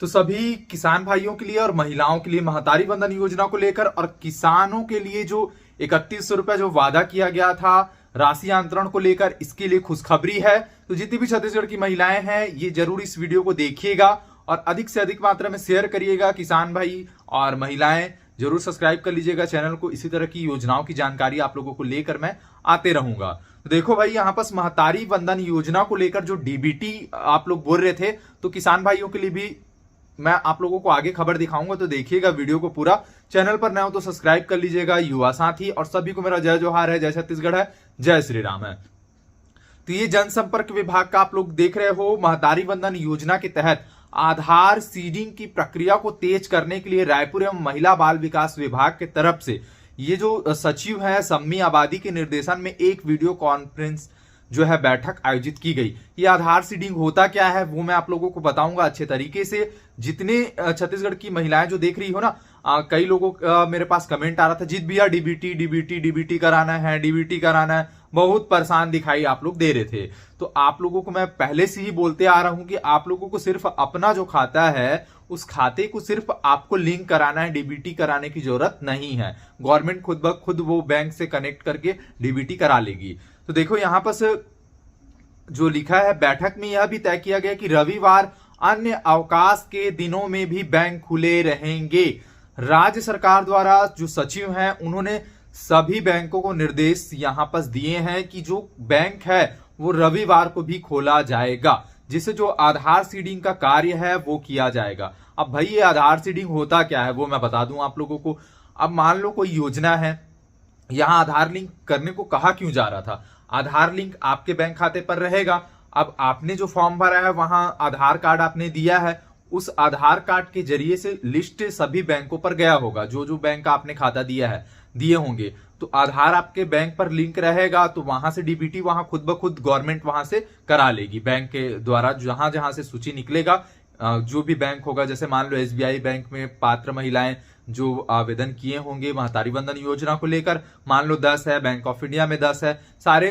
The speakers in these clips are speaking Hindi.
तो सभी किसान भाइयों के लिए और महिलाओं के लिए महतारी वंदन योजना को लेकर और किसानों के लिए जो 3100 रुपए जो वादा किया गया था राशि अंतरण को लेकर, इसके लिए खुशखबरी है। तो जितनी भी छत्तीसगढ़ की महिलाएं हैं ये जरूर इस वीडियो को देखिएगा और अधिक से अधिक मात्रा में शेयर करिएगा। किसान भाई और महिलाएं जरूर सब्सक्राइब कर लीजिएगा चैनल को। इसी तरह की योजनाओं की जानकारी आप लोगों को लेकर मैं आते रहूंगा। तो देखो भाई, यहाँ पर महतारी वंदन योजना को लेकर जो डीबीटी आप लोग बोल रहे थे, तो किसान भाइयों के लिए भी मैं आप लोगों को आगे खबर दिखाऊंगा। तो देखिएगा वीडियो को पूरा। चैनल पर नए हो तो सब्सक्राइब कर लीजिएगा युवा साथी। और सभी को मेरा जय जोहार है, जय छत्तीसगढ़ है, जय श्री राम है। तो ये जनसंपर्क विभाग का आप लोग देख रहे हो। महतारी वंदन योजना के तहत आधार सीडिंग की प्रक्रिया को तेज करने के लिए रायपुर एवं महिला बाल विकास विभाग की तरफ से ये जो सचिव है सम्मी आबादी के निर्देशन में एक वीडियो कॉन्फ्रेंस जो है बैठक आयोजित की गई। ये आधार सीडिंग होता क्या है वो मैं आप लोगों को बताऊंगा अच्छे तरीके से। जितने छत्तीसगढ़ की महिलाएं जो देख रही हो ना, कई लोगों का मेरे पास कमेंट आ रहा था, जीत भैया डीबीटी डीबीटी डीबीटी कराना है, डीबीटी कराना है, बहुत परेशान दिखाई आप लोग दे रहे थे। तो आप लोगोों को मैं पहले से ही बोलते आ रहा हूं कि आप लोगों को सिर्फ अपना जो खाता है उस खाते को सिर्फ आपको लिंक कराना है, डीबीटी कराने की जरूरत नहीं है। गवर्नमेंट खुद ब खुद वो बैंक से कनेक्ट करके डीबीटी करा लेगी। तो देखो यहाँ पर जो लिखा है, बैठक में यह भी तय किया गया कि रविवार अन्य अवकाश के दिनों में भी बैंक खुले रहेंगे। राज्य सरकार द्वारा जो सचिव हैं उन्होंने सभी बैंकों को निर्देश यहां पर दिए हैं कि जो बैंक है वो रविवार को भी खोला जाएगा, जिससे जो आधार सीडिंग का कार्य है वो किया जाएगा। अब भाई ये आधार सीडिंग होता क्या है वो मैं बता दूं आप लोगों को। अब मान लो कोई योजना है, यहां आधार लिंक करने को कहा क्यों जा रहा था। आधार लिंक आपके बैंक खाते पर रहेगा। अब आपने जो फॉर्म भरा है वहां आधार कार्ड आपने दिया है, उस आधार कार्ड के जरिए से लिस्ट सभी बैंकों पर गया होगा। जो जो बैंक आपने खाता दिया है दिए होंगे, तो आधार आपके बैंक पर लिंक रहेगा, तो वहां से डीबीटी वहां खुद ब खुद गवर्नमेंट वहां से करा लेगी। बैंक के द्वारा जहां जहां से सूची निकलेगा, जो भी बैंक होगा, जैसे मान लो एसबीआई बैंक में पात्र महिलाएं जो आवेदन किए होंगे महतारी वंदन योजना को लेकर, मान लो 10 है, बैंक ऑफ इंडिया में 10 है, सारे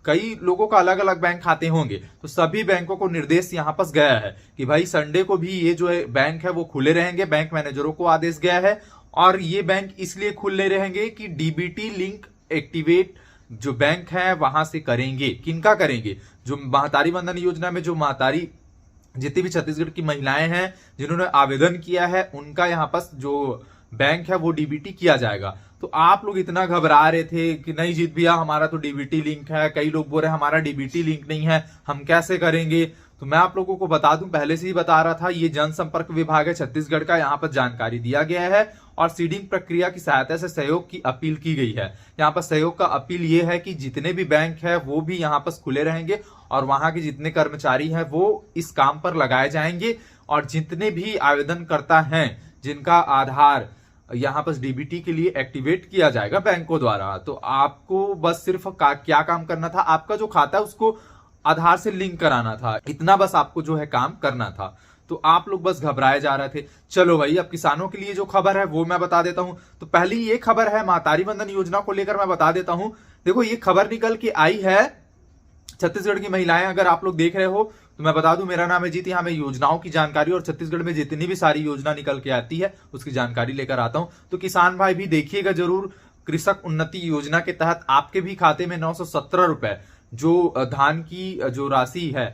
कई लोगों का अलग अलग बैंक खाते होंगे। तो सभी बैंकों को निर्देश यहाँ पर गया है कि भाई संडे को भी ये जो है बैंक है वो खुले रहेंगे। बैंक मैनेजरों को आदेश गया है और ये बैंक इसलिए खुले रहेंगे कि डीबीटी लिंक एक्टिवेट जो बैंक है वहां से करेंगे। किनका करेंगे? जो महतारी वंदन योजना में जो महतारी जितनी भी छत्तीसगढ़ की महिलाएं हैं जिन्होंने आवेदन किया है उनका यहाँ पर जो बैंक है वो डीबीटी किया जाएगा। तो आप लोग इतना घबरा रहे थे कि नहीं जीत भैया हमारा तो डीबीटी लिंक है, कई लोग बोल रहे हैं हमारा डीबीटी लिंक नहीं है, हम कैसे करेंगे। तो मैं आप लोगों को बता दूं, पहले से ही बता रहा था, ये जनसंपर्क विभाग है छत्तीसगढ़ का, यहाँ पर जानकारी दिया गया है और सीडिंग प्रक्रिया की सहायता से सहयोग की अपील की गई है। यहाँ पर सहयोग का अपील ये है कि जितने भी बैंक है वो भी यहाँ पर खुले रहेंगे और वहां के जितने कर्मचारी हैं वो इस काम पर लगाए जाएंगे। और जितने भी आवेदनकर्ता हैं जिनका आधार यहाँ पर डीबीटी के लिए एक्टिवेट किया जाएगा बैंकों द्वारा, तो आपको बस सिर्फ क्या काम करना था, आपका जो खाता है उसको आधार से लिंक कराना था। इतना बस आपको जो है काम करना था। तो आप लोग बस घबराए जा रहे थे। चलो भाई, अब किसानों के लिए जो खबर है वो मैं बता देता हूं। तो पहली ये खबर है महतारी वंदन योजना को लेकर मैं बता देता हूं। देखो ये खबर निकल के आई है छत्तीसगढ़ की महिलाएं अगर आप लोग देख रहे हो तो मैं बता दूं, मेरा नाम है जीत। यहाँ मैं योजनाओं की जानकारी और छत्तीसगढ़ में जितनी भी सारी योजना निकल के आती है उसकी जानकारी लेकर आता हूं। तो किसान भाई भी देखिएगा जरूर। कृषक उन्नति योजना के तहत आपके भी खाते में 917 रुपए जो धान की जो राशि है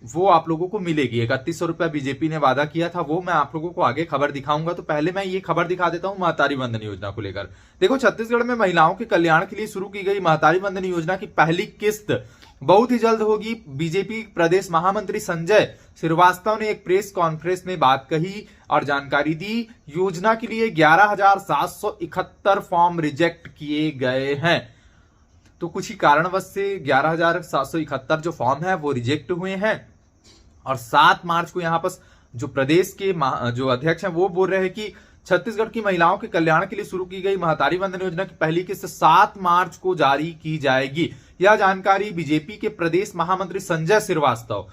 वो आप लोगों को मिलेगी। 3100 रुपया बीजेपी ने वादा किया था, वो मैं आप लोगों को आगे खबर दिखाऊंगा। तो पहले मैं ये खबर दिखा देता हूं महतारी वंदन योजना को लेकर। देखो छत्तीसगढ़ में महिलाओं के कल्याण के लिए शुरू की गई महतारी वंदन योजना की पहली किस्त बहुत ही जल्द होगी। बीजेपी प्रदेश महामंत्री संजय श्रीवास्तव ने एक प्रेस कॉन्फ्रेंस में बात कही और जानकारी दी। योजना के लिए 11,771 फॉर्म रिजेक्ट किए गए हैं। तो कुछ ही कारणवश से 11,771 जो फॉर्म है वो रिजेक्ट हुए हैं। और 7 मार्च को यहां पर जो प्रदेश के जो अध्यक्ष हैं वो बोल रहे हैं कि छत्तीसगढ़ की महिलाओं के कल्याण के लिए शुरू की गई महतारी वंदन योजना की पहली किस्त 7 मार्च को जारी की जाएगी। यह जानकारी बीजेपी के प्रदेश महामंत्री संजय श्रीवास्तव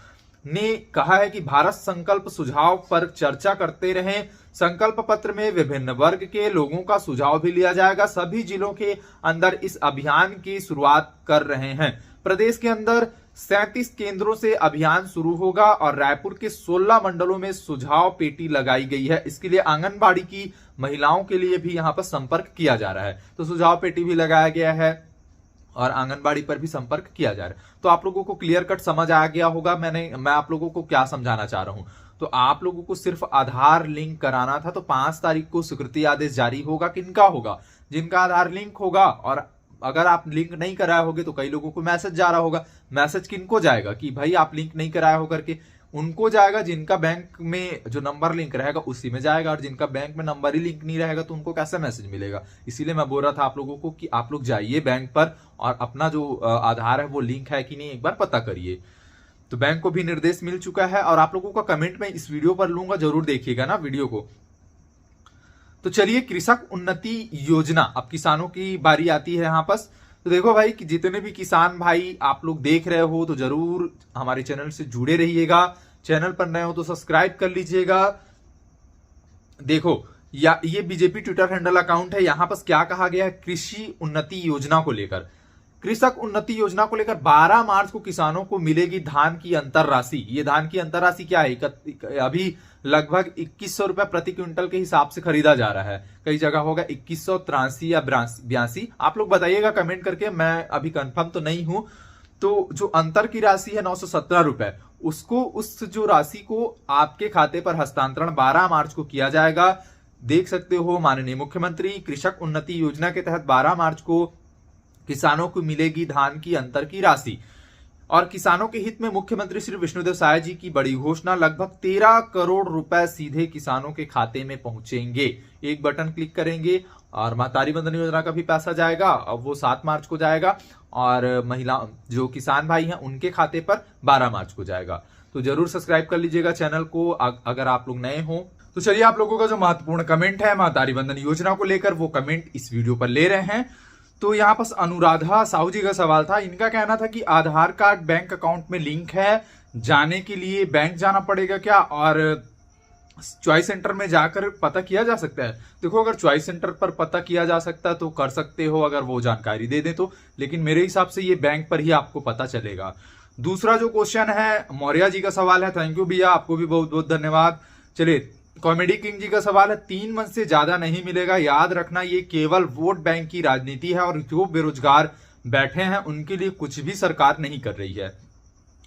ने कहा है कि भारत संकल्प सुझाव पर चर्चा करते रहे। संकल्प पत्र में विभिन्न वर्ग के लोगों का सुझाव भी लिया जाएगा। सभी जिलों के अंदर इस अभियान की शुरुआत कर रहे हैं। प्रदेश के अंदर 37 केंद्रों से अभियान शुरू होगा और रायपुर के 16 मंडलों में सुझाव पेटी लगाई गई है। इसके लिए आंगनबाड़ी की महिलाओं के लिए भी यहां पर संपर्क किया जा रहा है। तो सुझाव पेटी भी लगाया गया है और आंगनबाड़ी पर भी संपर्क किया जा रहा है। तो आप लोगों को क्लियर कट समझ आ गया होगा मैं आप लोगों को क्या समझाना चाह रहा हूं। तो आप लोगों को सिर्फ आधार लिंक कराना था। तो 5 तारीख को स्वीकृति आदेश जारी होगा। किनका होगा? जिनका आधार लिंक होगा। और अगर आप लिंक नहीं कराए होगे तो कई लोगों को मैसेज जा रहा होगा। मैसेज किनको जाएगा कि भाई आप लिंक नहीं कराए हो करके? उनको जाएगा जिनका बैंक में जो नंबर लिंक रहेगा उसी में जाएगा, और जिनका बैंक में नंबर ही लिंक नहीं रहेगा तो उनको कैसे मैसेज मिलेगा? इसीलिए मैं बोल रहा था आप लोगों को कि आप लोग जाइए बैंक पर और अपना जो आधार है वो लिंक है कि नहीं एक बार पता करिए। तो बैंक को भी निर्देश मिल चुका है और आप लोगों का कमेंट में इस वीडियो पर लूंगा, जरूर देखिएगा ना वीडियो को। तो चलिए, कृषक उन्नति योजना, अब किसानों की बारी आती है यहां पर। तो देखो भाई कि जितने भी किसान भाई आप लोग देख रहे हो तो जरूर हमारे चैनल से जुड़े रहिएगा। चैनल पर नए हो तो सब्सक्राइब कर लीजिएगा। देखो ये बीजेपी ट्विटर हैंडल अकाउंट है। यहां पर क्या कहा गया है कृषि उन्नति योजना को लेकर, कृषक उन्नति योजना को लेकर 12 मार्च को किसानों को मिलेगी धान की अंतर राशि। ये धान की अंतर राशि क्या है? अभी लगभग 2100 रुपए प्रति क्विंटल के हिसाब से खरीदा जा रहा है। कई जगह होगा 2183 या 82। आप लोग बताइएगा कमेंट करके, मैं अभी कंफर्म तो नहीं हूं। तो जो अंतर की राशि है 917 रुपए, उसको उस जो राशि को आपके खाते पर हस्तांतरण 12 मार्च को किया जाएगा। देख सकते हो माननीय मुख्यमंत्री कृषक उन्नति योजना के तहत 12 मार्च को किसानों को मिलेगी धान की अंतर की राशि। और किसानों के हित में मुख्यमंत्री श्री विष्णुदेव साय जी की बड़ी घोषणा, लगभग 13 करोड़ रुपए सीधे किसानों के खाते में पहुंचेंगे। एक बटन क्लिक करेंगे और महतारी बंधन योजना का भी पैसा जाएगा। अब वो 7 मार्च को जाएगा और महिला जो किसान भाई हैं उनके खाते पर 12 मार्च को जाएगा। तो जरूर सब्सक्राइब कर लीजिएगा चैनल को अगर आप लोग नए हो। तो चलिए, आप लोगों का जो महत्वपूर्ण कमेंट है महतारी बंधन योजना को लेकर, वो कमेंट इस वीडियो पर ले रहे हैं। तो यहाँ पर अनुराधा साहू जी का सवाल था। इनका कहना था कि आधार कार्ड बैंक अकाउंट में लिंक है, जाने के लिए बैंक जाना पड़ेगा क्या, और चॉइस सेंटर में जाकर पता किया जा सकता है? देखो, अगर चॉइस सेंटर पर पता किया जा सकता है तो कर सकते हो, अगर वो जानकारी दे दें तो। लेकिन मेरे हिसाब से ये बैंक पर ही आपको पता चलेगा। दूसरा जो क्वेश्चन है मौर्य जी का सवाल है। थैंक यू भैया, आपको भी बहुत बहुत धन्यवाद। चलिए, कॉमेडी किंग जी का सवाल है, 3 मंथ से ज्यादा नहीं मिलेगा। याद रखना ये केवल वोट बैंक की राजनीति है और जो बेरोजगार बैठे हैं उनके लिए कुछ भी सरकार नहीं कर रही है।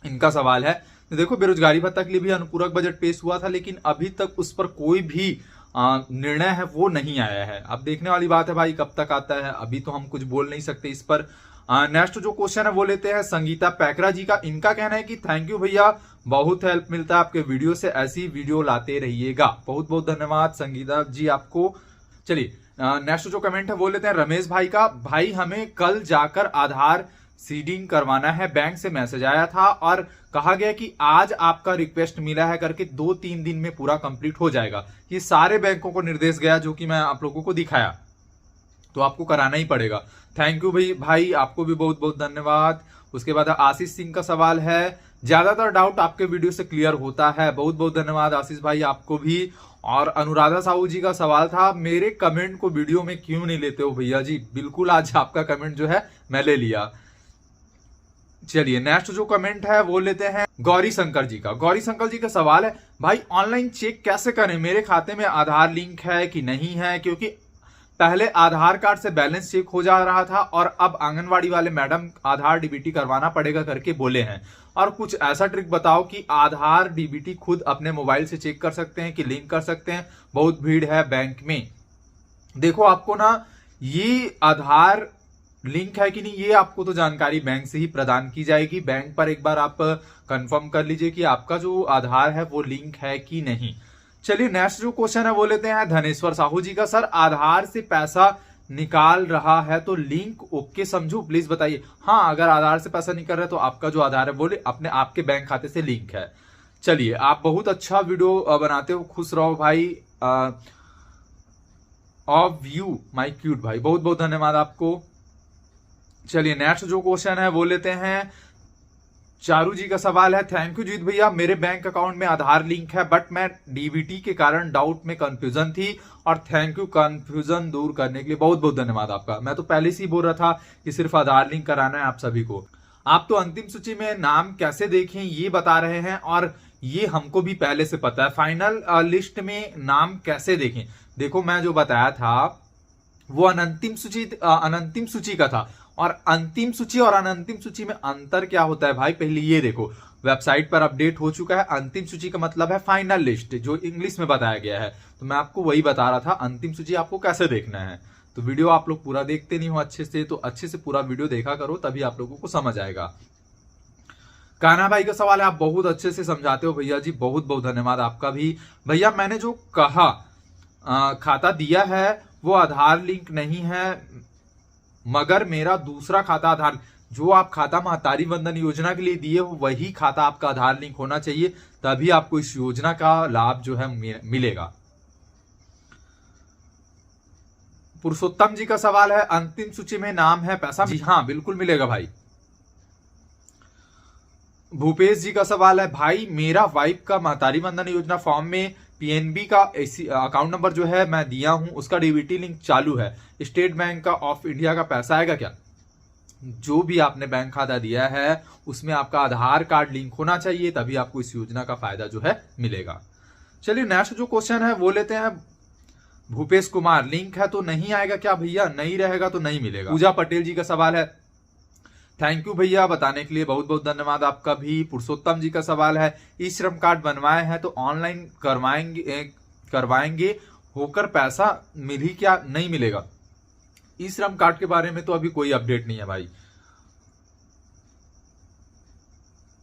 इनका सवाल है। तो देखो, बेरोजगारी भत्ता के लिए भी अनुपूरक बजट पेश हुआ था, लेकिन अभी तक उस पर कोई भी निर्णय है वो नहीं आया है। अब देखने वाली बात है भाई कब तक आता है, अभी तो हम कुछ बोल नहीं सकते इस पर। नेक्स्ट जो क्वेश्चन है वो लेते हैं संगीता पैकरा जी का। इनका कहना है कि थैंक यू भैया, बहुत हेल्प मिलता है आपके वीडियो से, ऐसी वीडियो लाते रहिएगा। बहुत बहुत धन्यवाद संगीता जी आपको। चलिए, नेक्स्ट जो कमेंट है वो लेते हैं रमेश भाई का। भाई, हमें कल जाकर आधार सीडिंग करवाना है, बैंक से मैसेज आया था और कहा गया कि आज आपका रिक्वेस्ट मिला है करके 2-3 दिन में पूरा कंप्लीट हो जाएगा। ये सारे बैंकों को निर्देश गया जो कि मैं आप लोगों को दिखाया, तो आपको कराना ही पड़ेगा। थैंक यू भाई, आपको भी बहुत बहुत धन्यवाद। उसके बाद आशीष सिंह का सवाल है, ज्यादातर डाउट आपके वीडियो से क्लियर होता है। बहुत बहुत धन्यवाद आशीष भाई, आपको भी। और अनुराधा साहू जी का सवाल था, मेरे कमेंट को वीडियो में क्यों नहीं लेते हो भैया जी? बिल्कुल, आज आपका कमेंट जो है मैं ले लिया। चलिए, नेक्स्ट जो कमेंट है वो लेते हैं गौरी शंकर जी का। गौरी शंकर जी का सवाल है, भाई ऑनलाइन चेक कैसे करें, मेरे खाते में आधार लिंक है कि नहीं है? क्योंकि पहले आधार कार्ड से बैलेंस चेक हो जा रहा था और अब आंगनवाड़ी वाले मैडम आधार डीबीटी करवाना पड़ेगा करके बोले हैं। और कुछ ऐसा ट्रिक बताओ कि आधार डीबीटी खुद अपने मोबाइल से चेक कर सकते हैं कि लिंक कर सकते हैं। बहुत भीड़ है बैंक में। देखो, आपको ना ये आधार लिंक है कि नहीं ये आपको तो जानकारी बैंक से ही प्रदान की जाएगी। बैंक पर एक बार आप कंफर्म कर लीजिए कि आपका जो आधार है वो लिंक है कि नहीं। चलिए, नेक्स्ट जो क्वेश्चन है वो लेते हैं धनेश्वर साहू जी का। सर, आधार से पैसा निकाल रहा है तो लिंक ओके समझू, प्लीज बताइए। हाँ, अगर आधार से पैसा निकल रहा है तो आपका जो आधार है वो अपने आपके बैंक खाते से लिंक है। चलिए, आप बहुत अच्छा वीडियो बनाते हो, खुश रहो भाई। ऑफ व्यू माई क्यूट भाई, बहुत बहुत धन्यवाद आपको। चलिए, नेक्स्ट जो क्वेश्चन है वो लेते हैं चारू जी का सवाल है। थैंक यू जीत भैया, मेरे बैंक अकाउंट में आधार लिंक है बट मैं डीबीटी के कारण डाउट में कंफ्यूजन थी, और थैंक यू कंफ्यूजन दूर करने के लिए। बहुत बहुत धन्यवाद आपका। मैं तो पहले से ही बोल रहा था कि सिर्फ आधार लिंक कराना है आप सभी को। आप तो अंतिम सूची में नाम कैसे देखें ये बता रहे हैं, और ये हमको भी पहले से पता है। फाइनल लिस्ट में नाम कैसे देखें, देखो मैं जो बताया था वो अनंतिम सूची का था। और अंतिम सूची और अनंतिम सूची में अंतर क्या होता है भाई, पहले ये देखो, वेबसाइट पर अपडेट हो चुका है। अंतिम सूची का मतलब है फाइनल लिस्ट, जो इंग्लिश में बताया गया है। तो मैं आपको वही बता रहा था, अंतिम सूची आपको कैसे देखना है। तो वीडियो आप लोग पूरा देखते नहीं हो अच्छे से, तो अच्छे से पूरा वीडियो देखा करो, तभी आप लोगों को समझ आएगा। कान्हा भाई का सवाल है, आप बहुत अच्छे से समझाते हो भैया जी, बहुत बहुत धन्यवाद आपका भी। भैया मैंने जो कहा खाता दिया है वो आधार लिंक नहीं है, मगर मेरा दूसरा खाता आधार, जो आप खाता महतारी वंदन योजना के लिए दिए हो वही खाता आपका आधार लिंक होना चाहिए, तभी आपको इस योजना का लाभ जो है मिलेगा। पुरुषोत्तम जी का सवाल है, अंतिम सूची में नाम है पैसा, जी हाँ बिल्कुल मिलेगा भाई। भूपेश जी का सवाल है, भाई मेरा वाइफ का महतारी वंदन योजना फॉर्म में पीएनबी का अकाउंट नंबर जो है मैं दिया हूं, उसका डीबीटी लिंक चालू है, स्टेट बैंक का ऑफ इंडिया का पैसा आएगा क्या? जो भी आपने बैंक खाता दिया है उसमें आपका आधार कार्ड लिंक होना चाहिए, तभी आपको इस योजना का फायदा जो है मिलेगा। चलिए नेक्स्ट जो क्वेश्चन है वो लेते हैं। भूपेश कुमार, लिंक है तो नहीं आएगा क्या भैया? नहीं रहेगा तो नहीं मिलेगा। पूजा पटेल जी का सवाल है, थैंक यू भैया बताने के लिए, बहुत बहुत धन्यवाद आपका भी। पुरुषोत्तम जी का सवाल है, ई श्रम कार्ड बनवाए हैं तो ऑनलाइन करवाएंगे होकर पैसा मिल ही क्या? नहीं मिलेगा। ई श्रम कार्ड के बारे में तो अभी कोई अपडेट नहीं है भाई।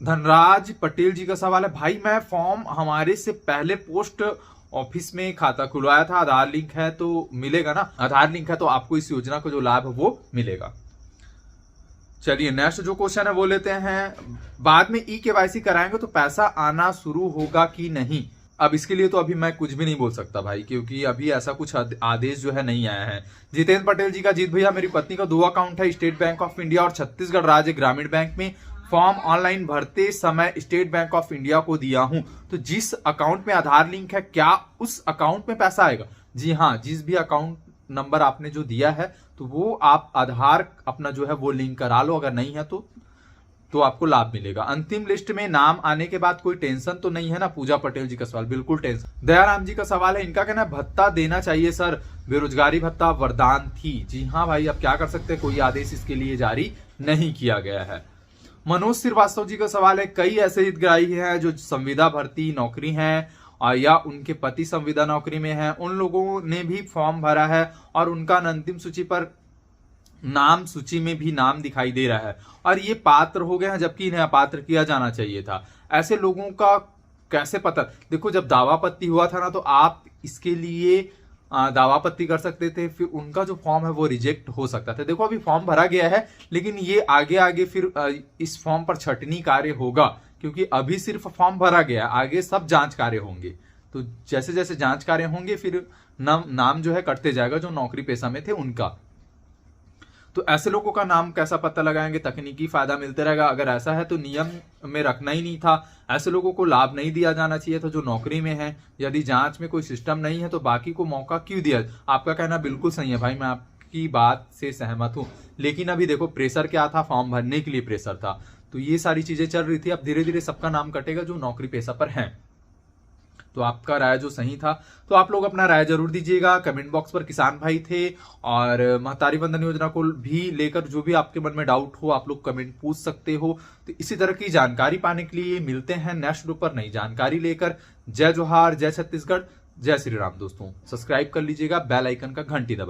धनराज पटेल जी का सवाल है, भाई मैं फॉर्म हमारे से पहले पोस्ट ऑफिस में खाता खुलवाया था, आधार लिंक है तो मिलेगा ना? आधार लिंक है तो आपको इस योजना का जो लाभ है वो मिलेगा। चलिए नेक्स्ट जो क्वेश्चन है वो लेते हैं। बाद में ई केवाईसी कराएंगे तो पैसा आना शुरू होगा कि नहीं? अब इसके लिए तो अभी मैं कुछ भी नहीं बोल सकता भाई, क्योंकि अभी ऐसा कुछ आदेश जो है नहीं आया है। जितेंद्र पटेल जी का, जीत भैया मेरी पत्नी का 2 अकाउंट है, स्टेट बैंक ऑफ इंडिया और छत्तीसगढ़ राज्य ग्रामीण बैंक में। फॉर्म ऑनलाइन भरते समय स्टेट बैंक ऑफ इंडिया को दिया हूं, तो जिस अकाउंट में आधार लिंक है क्या उस अकाउंट में पैसा आएगा? जी हाँ, जिस भी अकाउंट नंबर आपने जो दिया है तो वो आप आधार अपना जो है वो लिंक करा लो, अगर नहीं है तो आपको लाभ मिलेगा। अंतिम लिस्ट में नाम आने के बाद कोई टेंशन तो नहीं है ना? पूजा पटेल जी का सवाल, बिल्कुल टेंशन। दयाराम जी का सवाल है, इनका कहना है भत्ता देना चाहिए सर, बेरोजगारी भत्ता वरदान थी। जी हाँ भाई, अब क्या कर सकते हैं, कोई आदेश इसके लिए जारी नहीं किया गया है। मनोज श्रीवास्तव जी का सवाल है, कई ऐसे हितग्राही हैं जो संविदा भर्ती नौकरी हैं या उनके पति संविदा नौकरी में है, उन लोगों ने भी फॉर्म भरा है और उनका अंतिम सूची पर नाम सूची में भी नाम दिखाई दे रहा है और ये पात्र हो गए हैं, जबकि इन्हें अपात्र किया जाना चाहिए था। ऐसे लोगों का कैसे पता? देखो जब दावापत्ति हुआ था ना, तो आप इसके लिए दावापत्ति कर सकते थे, फिर उनका जो फॉर्म है वो रिजेक्ट हो सकता था। देखो अभी फॉर्म भरा गया है, लेकिन ये आगे आगे फिर इस फॉर्म पर छटनी कार्य होगा, क्योंकि अभी सिर्फ फॉर्म भरा गया है, आगे सब जांच कार्य होंगे। तो जैसे जैसे जांच कार्य होंगे फिर नाम जो है कटते जाएगा जो नौकरी पेशा में थे उनका। तो ऐसे लोगों का नाम कैसा पता लगाएंगे? तकनीकी फायदा मिलते रहेगा। अगर ऐसा है तो नियम में रखना ही नहीं था, ऐसे लोगों को लाभ नहीं दिया जाना चाहिए था जो नौकरी में है। यदि जांच में कोई सिस्टम नहीं है तो बाकी को मौका क्यों दिया? आपका कहना बिल्कुल सही है भाई, मैं आपकी बात से सहमत हूं, लेकिन अभी देखो प्रेशर क्या था, फॉर्म भरने के लिए प्रेशर था, तो ये सारी चीजें चल रही थी। अब धीरे धीरे सबका नाम कटेगा जो नौकरी पेशा पर है। तो आपका राय जो सही था, तो आप लोग अपना राय जरूर दीजिएगा। कमेंट बॉक्स पर किसान भाई थे, और महतारी वंदन योजना को भी लेकर जो भी आपके मन में डाउट हो आप लोग कमेंट पूछ सकते हो। तो इसी तरह की जानकारी पाने के लिए मिलते हैं नेक्स्ट वीडियो पर नई जानकारी लेकर। जय जोहार, जय छत्तीसगढ़, जय श्री राम। दोस्तों सब्सक्राइब कर लीजिएगा, बेल आइकन का घंटी दबा